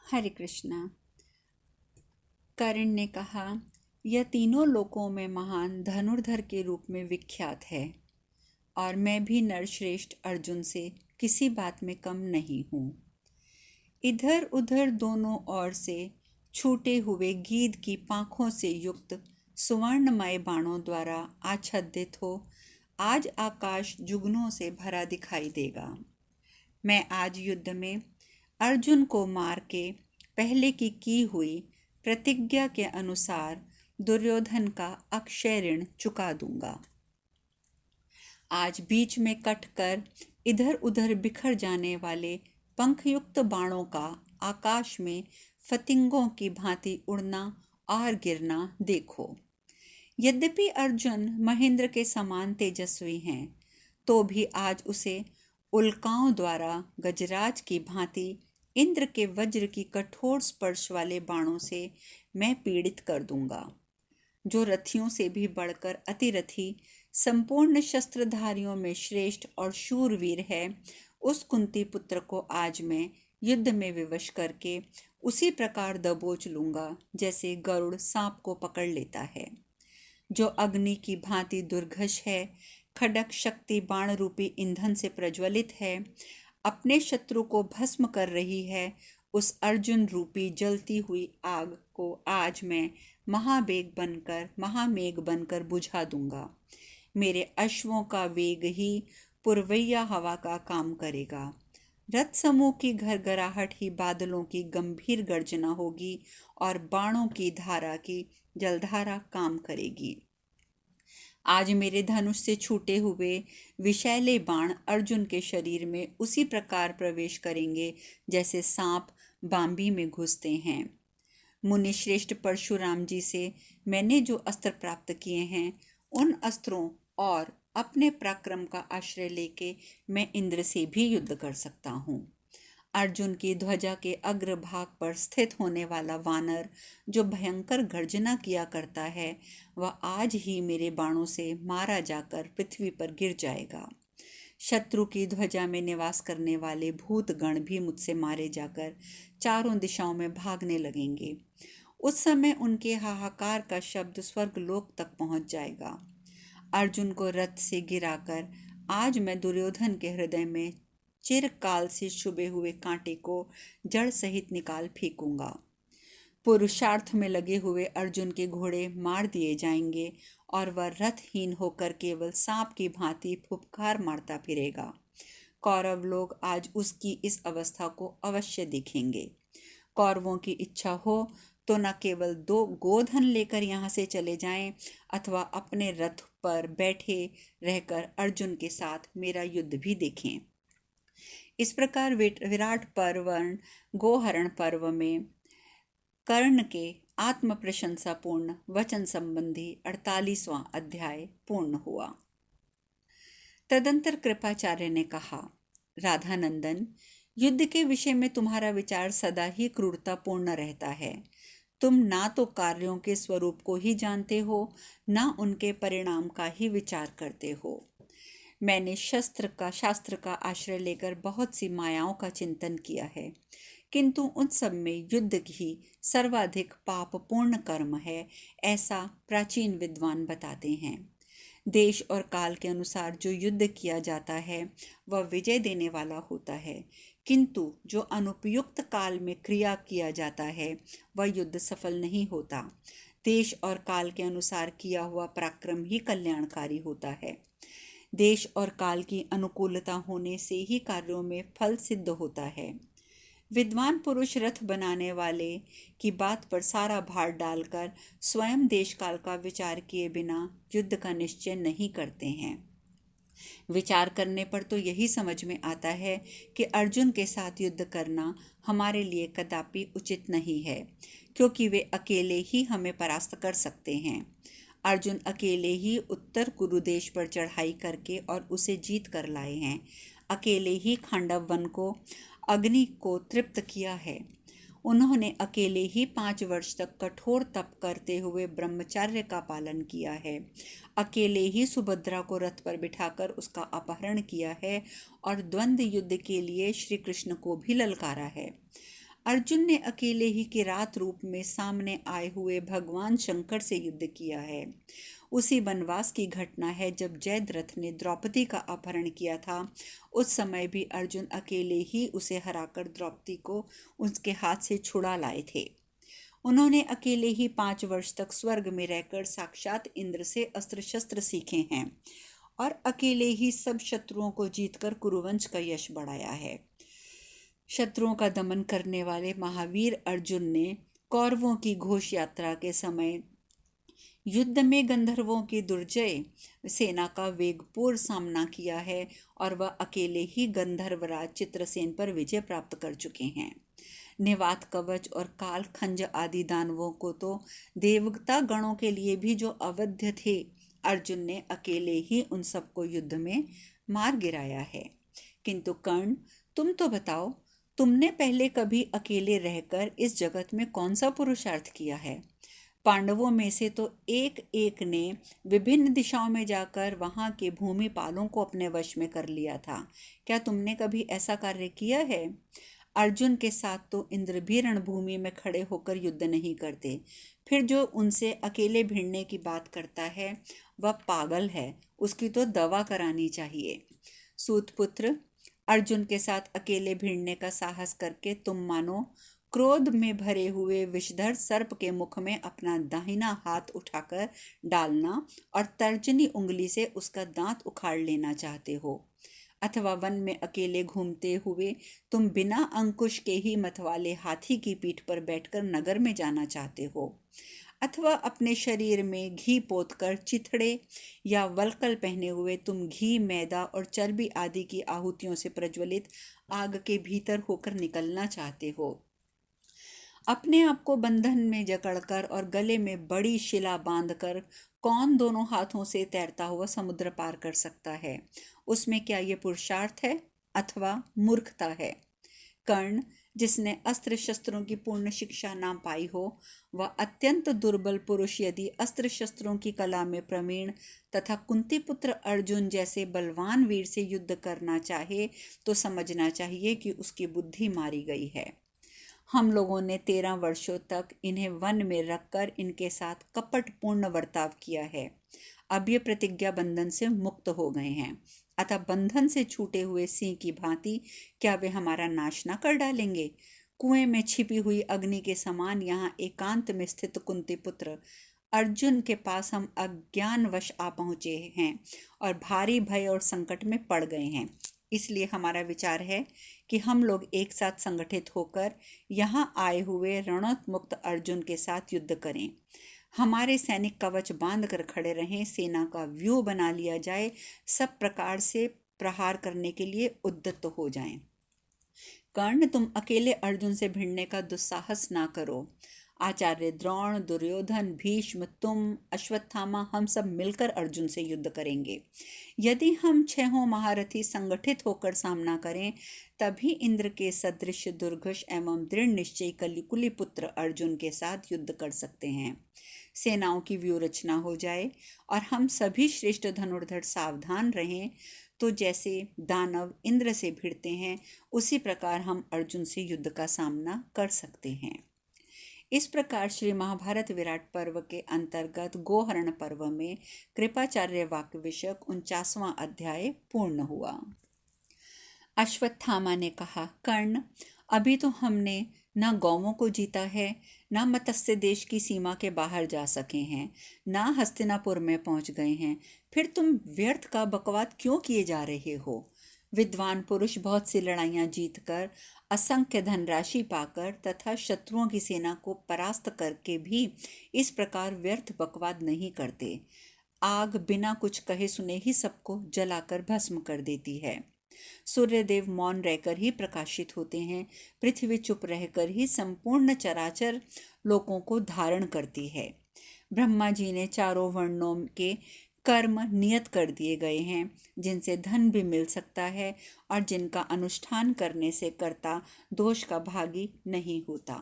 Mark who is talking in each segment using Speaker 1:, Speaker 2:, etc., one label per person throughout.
Speaker 1: हरे कृष्णा। कर्ण ने कहा, यह तीनों लोकों में महान धनुर्धर के रूप में विख्यात है और मैं भी नरश्रेष्ठ अर्जुन से किसी बात में कम नहीं हूँ। इधर उधर दोनों ओर से छूटे हुए गीध की पांखों से युक्त सुवर्णमय बाणों द्वारा आच्छादित हो आज आकाश जुगनों से भरा दिखाई देगा। मैं आज युद्ध में अर्जुन को मार के पहले की हुई प्रतिज्ञा के अनुसार दुर्योधन का अक्षय ऋण चुका दूंगा। आज बीच में कट कर इधर उधर बिखर जाने वाले पंखयुक्त बाणों का आकाश में फतिंगों की भांति उड़ना और गिरना देखो। यद्यपि अर्जुन महेंद्र के समान तेजस्वी हैं, तो भी आज उसे उल्काओं द्वारा गजराज की भांति इंद्र के वज्र की कठोर स्पर्श वाले बाणों से मैं पीड़ित कर दूंगा। जो रथियों से भी बढ़कर अतिरथी संपूर्ण शस्त्रधारियों में श्रेष्ठ और शूरवीर है, उस कुंती पुत्र को आज मैं युद्ध में विवश करके उसी प्रकार दबोच लूंगा जैसे गरुड़ सांप को पकड़ लेता है। जो अग्नि की भांति दुर्घष है, खडक शक्ति बाण रूपी ईंधन से प्रज्वलित है, अपने शत्रु को भस्म कर रही है, उस अर्जुन रूपी जलती हुई आग को आज मैं महामेघ बनकर बुझा दूंगा। मेरे अश्वों का वेग ही पुरवैया हवा का काम करेगा। रथ समूह की घरघराहट ही बादलों की गंभीर गर्जना होगी और बाणों की धारा की जलधारा काम करेगी। आज मेरे धनुष से छूटे हुए विषैले बाण अर्जुन के शरीर में उसी प्रकार प्रवेश करेंगे जैसे सांप बांबी में घुसते हैं। मुनि श्रेष्ठ परशुराम जी से मैंने जो अस्त्र प्राप्त किए हैं, उन अस्त्रों और अपने पराक्रम का आश्रय लेके मैं इंद्र से भी युद्ध कर सकता हूँ। अर्जुन की ध्वजा के अग्रभाग पर स्थित होने वाला वानर जो भयंकर गर्जना किया करता है, वह आज ही मेरे बाणों से मारा जाकर पृथ्वी पर गिर जाएगा। शत्रु की ध्वजा में निवास करने वाले भूत गण भी मुझसे मारे जाकर चारों दिशाओं में भागने लगेंगे। उस समय उनके हाहाकार का शब्द स्वर्गलोक तक पहुंच जाएगा। अर्जुन को रथ से गिराकर आज मैं दुर्योधन के हृदय में चिरकाल से छुपे हुए कांटे को जड़ सहित निकाल फेंकूंगा। पुरुषार्थ में लगे हुए अर्जुन के घोड़े मार दिए जाएंगे और वह रथहीन होकर केवल सांप की भांति फुफकार मारता फिरेगा। कौरव लोग आज उसकी इस अवस्था को अवश्य देखेंगे। कौरवों की इच्छा हो तो न केवल 2 गोधन लेकर यहाँ से चले जाएं, अथवा अपने रथ पर बैठे रहकर अर्जुन के साथ मेरा युद्ध भी देखें। इस प्रकार विराट पर्वण गोहरण पर्व में कर्ण के आत्म प्रशंसापूर्ण वचन संबंधी 48वां अध्याय पूर्ण हुआ। तदंतर कृपाचार्य ने कहा, राधानंदन, युद्ध के विषय में तुम्हारा विचार सदा ही क्रूरतापूर्ण रहता है। तुम ना तो कार्यों के स्वरूप को ही जानते हो, ना उनके परिणाम का ही विचार करते हो। मैंने शास्त्र का आश्रय लेकर बहुत सी मायाओं का चिंतन किया है, किंतु उन सब में युद्ध ही सर्वाधिक पापपूर्ण कर्म है, ऐसा प्राचीन विद्वान बताते हैं। देश और काल के अनुसार जो युद्ध किया जाता है वह विजय देने वाला होता है, किंतु जो अनुपयुक्त काल में क्रिया किया जाता है वह युद्ध सफल नहीं होता। देश और काल के अनुसार किया हुआ पराक्रम ही कल्याणकारी होता है। देश और काल की अनुकूलता होने से ही कार्यों में फल सिद्ध होता है। विद्वान पुरुष रथ बनाने वाले की बात पर सारा भार डालकर स्वयं देश काल का विचार किए बिना युद्ध का निश्चय नहीं करते हैं। विचार करने पर तो यही समझ में आता है कि अर्जुन के साथ युद्ध करना हमारे लिए कदापि उचित नहीं है, क्योंकि वे अकेले ही हमें परास्त कर सकते हैं। अर्जुन अकेले ही उत्तर कुरु देश पर चढ़ाई करके और उसे जीत कर लाए हैं। अकेले ही खांडव वन को अग्नि को तृप्त किया है। उन्होंने अकेले ही 5 वर्ष तक कठोर तप करते हुए ब्रह्मचर्य का पालन किया है। अकेले ही सुभद्रा को रथ पर बिठाकर उसका अपहरण किया है और द्वंद्व युद्ध के लिए श्री कृष्ण को भी ललकारा है। अर्जुन ने अकेले ही किरात रूप में सामने आए हुए भगवान शंकर से युद्ध किया है। उसी वनवास की घटना है जब जयद्रथ ने द्रौपदी का अपहरण किया था। उस समय भी अर्जुन अकेले ही उसे हराकर द्रौपदी को उसके हाथ से छुड़ा लाए थे। उन्होंने अकेले ही 5 वर्ष तक स्वर्ग में रहकर साक्षात इंद्र से अस्त्र शस्त्र सीखे हैं और अकेले ही सब शत्रुओं को जीतकर कुरुवंश का यश बढ़ाया है। शत्रुओं का दमन करने वाले महावीर अर्जुन ने कौरवों की घोष यात्रा के समय युद्ध में गंधर्वों की दुर्जय सेना का वेगपूर्ण सामना किया है और वह अकेले ही गंधर्वराज चित्रसेन पर विजय प्राप्त कर चुके हैं। निवात कवच और काल खंज आदि दानवों को तो देवता गणों के लिए भी जो अवध्य थे, अर्जुन ने अकेले ही उन सबको युद्ध में मार गिराया है। किंतु कर्ण, तुम तो बताओ, तुमने पहले कभी अकेले रहकर इस जगत में कौन सा पुरुषार्थ किया है? पांडवों में से तो एक एक ने विभिन्न दिशाओं में जाकर वहां के भूमिपालों को अपने वश में कर लिया था। क्या तुमने कभी ऐसा कार्य किया है? अर्जुन के साथ तो इंद्र भी रणभूमि में खड़े होकर युद्ध नहीं करते। फिर जो उनसे अकेले भिड़ने की बात करता है वह पागल है, उसकी तो दवा करानी चाहिए। सूतपुत्र, अर्जुन के साथ अकेले भिड़ने का साहस करके तुम मानो क्रोध में भरे हुए विषधर सर्प के मुख में अपना दाहिना हाथ उठाकर डालना और तर्जनी उंगली से उसका दांत उखाड़ लेना चाहते हो, अथवा वन में अकेले घूमते हुए तुम बिना अंकुश के ही मतवाले हाथी की पीठ पर बैठकर नगर में जाना चाहते हो, अथवा अपने शरीर में घी पोतकर चिथड़े या वलकल पहने हुए तुम घी, मैदा और चर्बी आदि की आहुतियों से प्रज्वलित आग के भीतर होकर निकलना चाहते हो। अपने आप को बंधन में जकड़कर और गले में बड़ी शिला बांधकर कौन दोनों हाथों से तैरता हुआ समुद्र पार कर सकता है? उसमें क्या ये पुरुषार्थ है अथवा मूर्खता है? कर्ण, जिसने अस्त्र शस्त्रों की पूर्ण शिक्षा ना पाई हो, वह अत्यंत दुर्बल पुरुष यदि अस्त्र शस्त्रों की कला में प्रवीण तथा कुंती पुत्र अर्जुन जैसे बलवान वीर से युद्ध करना चाहे तो समझना चाहिए कि उसकी बुद्धि मारी गई है। हम लोगों ने 13 वर्षों तक इन्हें वन में रखकर इनके साथ कपटपूर्ण बर्ताव किया है। अब ये प्रतिज्ञा बंधन से मुक्त हो गए हैं, अतः बंधन से छूटे हुए सिंह की भांति क्या वे हमारा नाश न कर डालेंगे? कुएं में छिपी हुई अग्नि के समान यहाँ एकांत में स्थित कुंती पुत्र अर्जुन के पास हम अज्ञानवश आ पहुँचे हैं और भारी भय और संकट में पड़ गए हैं। इसलिए हमारा विचार है कि हम लोग एक साथ संगठित होकर यहाँ आए हुए रणोन्मुक्त अर्जुन के साथ युद्ध करें। हमारे सैनिक कवच बांध कर खड़े रहें, सेना का व्यूह बना लिया जाए, सब प्रकार से प्रहार करने के लिए उद्यत हो जाएं। कर्ण, तुम अकेले अर्जुन से भिड़ने का दुस्साहस ना करो। आचार्य द्रोण, दुर्योधन, भीष्म, तुम, अश्वत्थामा, हम सब मिलकर अर्जुन से युद्ध करेंगे। यदि हम 6 महारथी संगठित होकर सामना करें तभी इंद्र के सदृश दुर्घष एवं दृढ़ निश्चय कलिकुली पुत्र अर्जुन के साथ युद्ध कर सकते हैं। सेनाओं की व्यूह रचना हो जाए और हम सभी श्रेष्ठ धनुर्धर सावधान रहें तो जैसे दानव इंद्र से भिड़ते हैं उसी प्रकार हम अर्जुन से युद्ध का सामना कर सकते हैं। इस प्रकार श्री महाभारत विराट पर्व के अंतर्गत गोहरण पर्व में कृपाचार्य वाक्य विषयक 49वां अध्याय पूर्ण हुआ। अश्वत्थामा ने कहा, कर्ण, अभी तो हमने न गौवों को जीता है, न मत्स्य देश की सीमा के बाहर जा सके हैं, न हस्तिनापुर में पहुंच गए हैं, फिर तुम व्यर्थ का बकवाद क्यों किए जा रहे हो? विद्वान पुरुष बहुत सी लड़ाइयाँ जीतकर, असंख्य धनराशि पाकर तथा शत्रुओं की सेना को परास्त करके भी इस प्रकार व्यर्थ बकवाद नहीं करते। आग बिना कुछ कहे सुने ही सबको जलाकर भस्म कर देती है। सूर्यदेव मौन रहकर ही प्रकाशित होते हैं, पृथ्वी चुप रहकर ही संपूर्ण चराचर लोकों को धारण करती है। ब्रह्मा जी ने 4 वर्णों के कर्म नियत कर दिए गए हैं जिनसे धन भी मिल सकता है और जिनका अनुष्ठान करने से कर्ता दोष का भागी नहीं होता।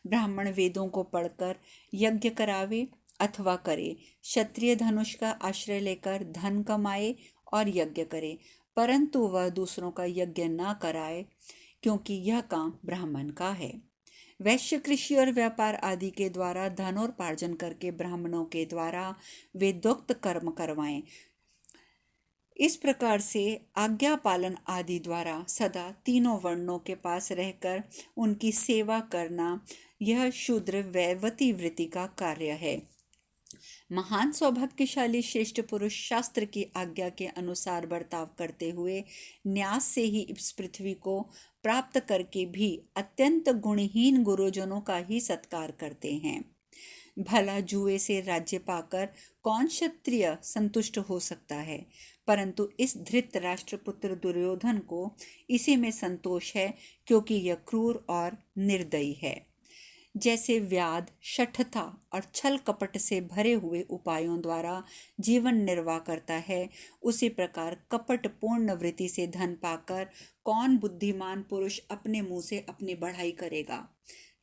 Speaker 1: ब्राह्मण वेदों को पढ़कर यज्ञ करावे अथवा करे, क्षत्रिय धनुष का आश्रय लेकर धन कमाए और यज्ञ करे, परंतु वह दूसरों का यज्ञ न कराए, क्योंकि यह काम ब्राह्मण का है। वैश्य कृषि और व्यापार आदि के द्वारा धन और उपार्जन करके ब्राह्मणों के द्वारा वेदोक्त कर्म करवाएं। इस प्रकार से आज्ञा पालन आदि द्वारा सदा तीनों वर्णों के पास रहकर उनकी सेवा करना, यह शूद्र वैवती वृत्ति का कार्य है। महान सौभाग्यशाली श्रेष्ठ पुरुष शास्त्र की आज्ञा के अनुसार बर्ताव करते हुए न्यास से ही इस पृथ्वी को प्राप्त करके भी अत्यंत गुणहीन गुरुजनों का ही सत्कार करते हैं। भला जुए से राज्य पाकर कौन क्षत्रिय संतुष्ट हो सकता है, परंतु इस धृतराष्ट्र पुत्र दुर्योधन को इसी में संतोष है, क्योंकि यह क्रूर और निर्दयी है। जैसे व्याध, शठता और छल कपट से भरे हुए उपायों द्वारा जीवन निर्वाह करता है, उसी प्रकार कपट पूर्ण वृत्ति से धन पाकर कौन बुद्धिमान पुरुष अपने मुंह से अपनी बढ़ाई करेगा।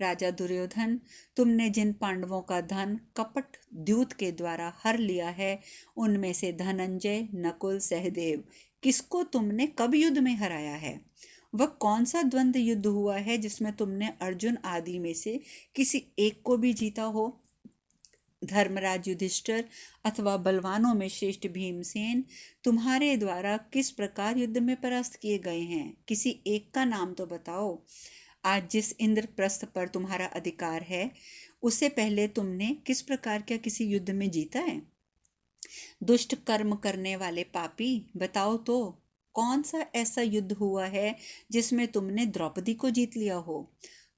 Speaker 1: राजा दुर्योधन, तुमने जिन पांडवों का धन कपट द्यूत के द्वारा हर लिया है, उनमें से धनंजय, नकुल, सहदेव, किसको तुमने कब युद्ध में हराया है? वह कौन सा द्वंद्व युद्ध हुआ है जिसमें तुमने अर्जुन आदि में से किसी एक को भी जीता हो? धर्मराज युधिष्ठिर अथवा बलवानों में श्रेष्ठ भीमसेन तुम्हारे द्वारा किस प्रकार युद्ध में परास्त किए गए हैं? किसी एक का नाम तो बताओ। आज जिस इंद्रप्रस्थ पर तुम्हारा अधिकार है, उससे पहले तुमने किस प्रकार का किसी युद्ध में जीता है? दुष्ट कर्म करने वाले पापी, बताओ तो कौन सा ऐसा युद्ध हुआ है जिसमें तुमने द्रौपदी को जीत लिया हो?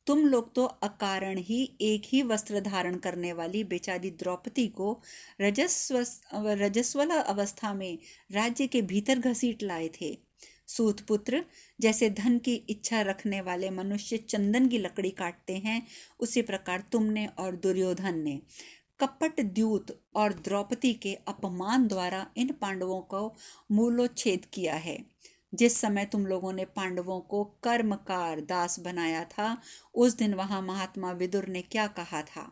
Speaker 1: तुम लोग तो अकारण ही एक ही वस्त्र धारण करने वाली बेचारी द्रौपदी को रजस्वला अवस्था में राज्य के भीतर घसीट लाए थे। सूतपुत्र, जैसे धन की इच्छा रखने वाले मनुष्य चंदन की लकड़ी काटते हैं, उसी प्रकार तुमने और दुर्योधन ने कपट द्यूत और द्रौपदी के अपमान द्वारा इन पांडवों को मूलोच्छेद किया है। जिस समय तुम लोगों ने पांडवों को कर्मकार दास बनाया था, उस दिन वहां महात्मा विदुर ने क्या कहा था?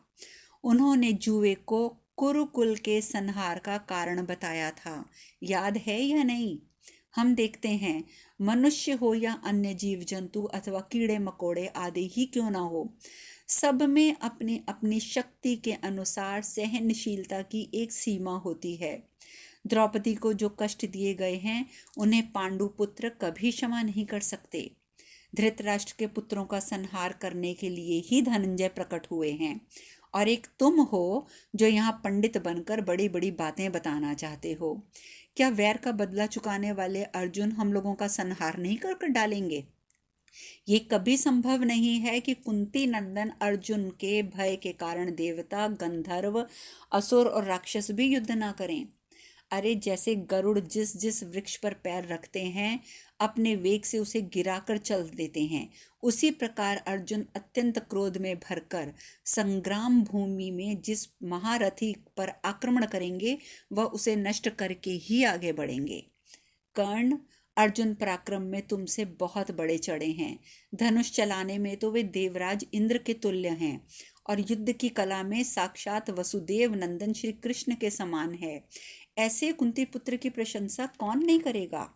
Speaker 1: उन्होंने जुए को कुरुकुल के संहार का कारण बताया था। याद है या नहीं? हम देखते हैं, मनुष्य हो या अन्य जीव जंतु अथवा कीड़े मकोड़े आदि ही क्यों ना हो, सब में अपनी अपनी शक्ति के अनुसार सहनशीलता की एक सीमा होती है। द्रौपदी को जो कष्ट दिए गए हैं, उन्हें पांडु पुत्र कभी क्षमा नहीं कर सकते। धृतराष्ट्र के पुत्रों का संहार करने के लिए ही धनंजय प्रकट हुए हैं, और एक तुम हो जो यहाँ पंडित बनकर बड़ी बड़ी बातें बताना चाहते हो। क्या वैर का बदला चुकाने वाले अर्जुन हम लोगों का संहार नहीं कर डालेंगे? ये कभी संभव नहीं है कि कुंती नंदन अर्जुन के भय के कारण देवता, गंधर्व, असुर और राक्षस भी युद्ध ना करें। अरे जैसे गरुड़ जिस जिस वृक्ष पर पैर रखते हैं, अपने वेग से उसे गिराकर चल देते हैं, उसी प्रकार अर्जुन अत्यंत क्रोध में भरकर संग्राम भूमि में जिस महारथी पर आक्रमण करेंगे, वह उसे नष्ट करके ही आगे बढ़ेंगे। कर्ण, अर्जुन पराक्रम में तुमसे बहुत बड़े चढ़े हैं। धनुष चलाने में तो वे देवराज इंद्र के तुल्य हैं, और युद्ध की कला में साक्षात वसुदेव नंदन श्री कृष्ण के समान है। ऐसे कुंती पुत्र की प्रशंसा कौन नहीं करेगा?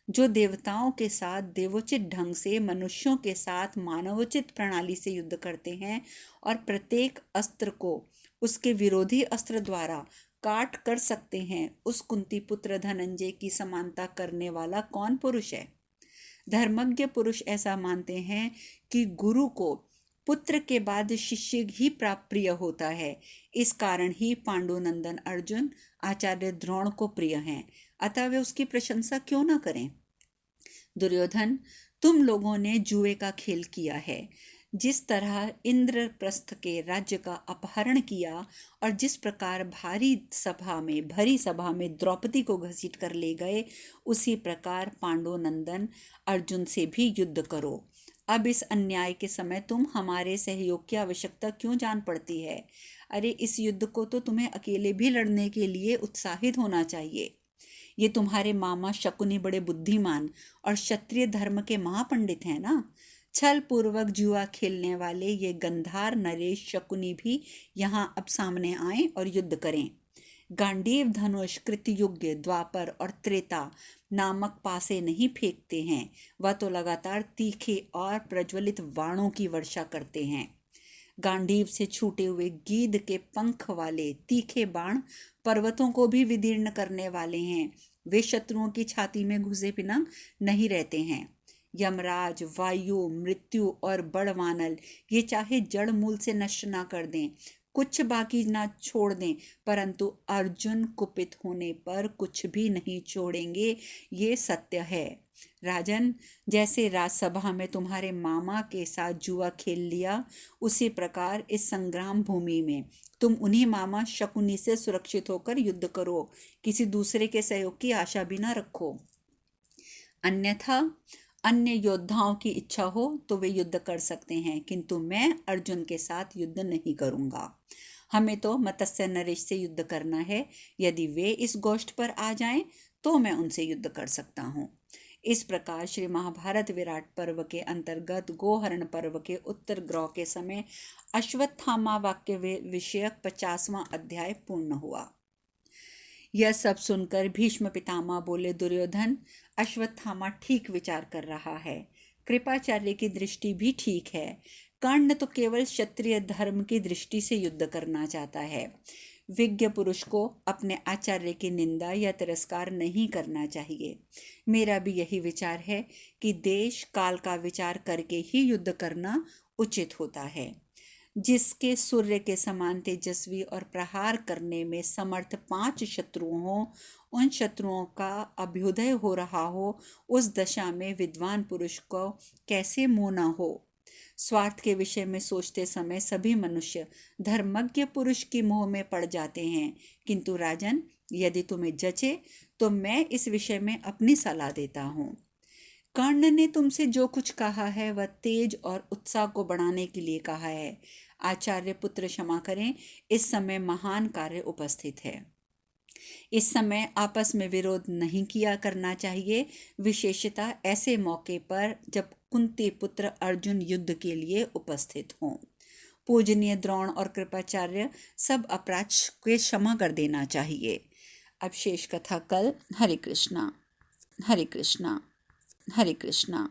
Speaker 1: जो देवताओं के साथ देवोचित ढंग से, मनुष्यों के साथ मानवोचित प्रणाली से युद्ध करते हैं, और प्रत्येक अस्त्र को उसके विरोधी अस्त्र द्वारा काट कर सकते हैं, उस कुंती पुत्र धनंजय की समानता करने वाला कौन पुरुष है? धर्मज्ञ पुरुष ऐसा मानते हैं कि गुरु को पुत्र के बाद शिष्य ही प्रिय होता है। इस कारण ही पांडुनंदन अर्जुन आचार्य द्रोण को प्रिय हैं, अतः वे उसकी प्रशंसा क्यों ना करें? दुर्योधन, तुम लोगों ने जुए का खेल किया है। जिस तरह इंद्रप्रस्थ के राज्य का अपहरण किया और जिस प्रकार भरी सभा में द्रौपदी को घसीट कर ले गए, उसी प्रकार पांडुनंदन अर्जुन से भी युद्ध करो। अब इस अन्याय के समय तुम हमारे सहयोग की आवश्यकता क्यों जान पड़ती है? अरे इस युद्ध को तो तुम्हें अकेले भी लड़ने के लिए उत्साहित होना चाहिए। ये तुम्हारे मामा शकुनी बड़े बुद्धिमान और क्षत्रिय धर्म के महापंडित हैं ना। छल पूर्वक जुआ खेलने वाले ये गंधार नरेश शकुनी भी यहाँ अब सामने आए और युद्ध करें। गांडीव धनुष कृतयुग, द्वापर और त्रेता नामक पासे नहीं फेंकते हैं, वह तो लगातार तीखे और प्रज्वलित बाणों की वर्षा करते हैं। गांडीव से छूटे हुए गीध के पंख वाले तीखे बाण पर्वतों को भी विदीर्ण करने वाले हैं। वे शत्रुओं की छाती में घुसे बिना नहीं रहते हैं। यमराज, वायु, मृत्यु और बड़वानल ये चाहे जड़ मूल से नष्ट ना कर दें, कुछ बाकी ना छोड़ दें, परंतु अर्जुन कुपित होने पर कुछ भी नहीं छोड़ेंगे, ये सत्य है। राजन, जैसे राजसभा में तुम्हारे मामा के साथ जुआ खेल लिया, उसी प्रकार इस संग्राम भूमि में तुम उन्हीं मामा शकुनी से सुरक्षित होकर युद्ध करो, किसी दूसरे के सहयोग की आशा भी ना रखो। अन्यथा अन्य योद्धाओं की इच्छा हो तो वे युद्ध कर सकते हैं, किंतु मैं अर्जुन के साथ युद्ध नहीं करूंगा। हमें तो मत्स्य नरेश से युद्ध करना है। यदि वे इस गोष्ठ पर आ जाएं तो मैं उनसे युद्ध कर सकता हूँ। इस प्रकार श्री महाभारत विराट पर्व के अंतर्गत गोहरण पर्व के उत्तर ग्रह के समय अश्वत्थामा वाक्य विषयक 50वां अध्याय पूर्ण हुआ। यह सब सुनकर भीष्म पितामह बोले, दुर्योधन, अश्वत्थामा ठीक विचार कर रहा है। कृपाचार्य की दृष्टि भी ठीक है। कर्ण तो केवल क्षत्रिय धर्म की दृष्टि से युद्ध करना चाहता है। विज्ञ पुरुष को अपने आचार्य की निंदा या तिरस्कार नहीं करना चाहिए। मेरा भी यही विचार है कि देश काल का विचार करके ही युद्ध करना उचित होता है। जिसके सूर्य के समान तेजस्वी और प्रहार करने में समर्थ 5 शत्रु हों, उन शत्रुओं का अभ्युदय हो रहा हो, उस दशा में विद्वान पुरुष को कैसे मोह न हो। स्वार्थ के विषय में सोचते समय सभी मनुष्य धर्मज्ञ पुरुष की मोह में पड़ जाते हैं, किंतु राजन, यदि तुम्हें जचे तो मैं इस विषय में अपनी सलाह देता हूँ। कर्ण ने तुमसे जो कुछ कहा है वह तेज और उत्साह को बढ़ाने के लिए कहा है। आचार्य पुत्र, क्षमा करें, इस समय महान कार्य उपस्थित है। इस समय आपस में विरोध नहीं किया करना चाहिए, विशेषतः ऐसे मौके पर जब कुंती पुत्र अर्जुन युद्ध के लिए उपस्थित हों। पूजनीय द्रोण और कृपाचार्य, सब अपराध के क्षमा कर देना चाहिए। अब शेष कथा कल। हरे कृष्णा, हरे कृष्णा, हरे कृष्णा।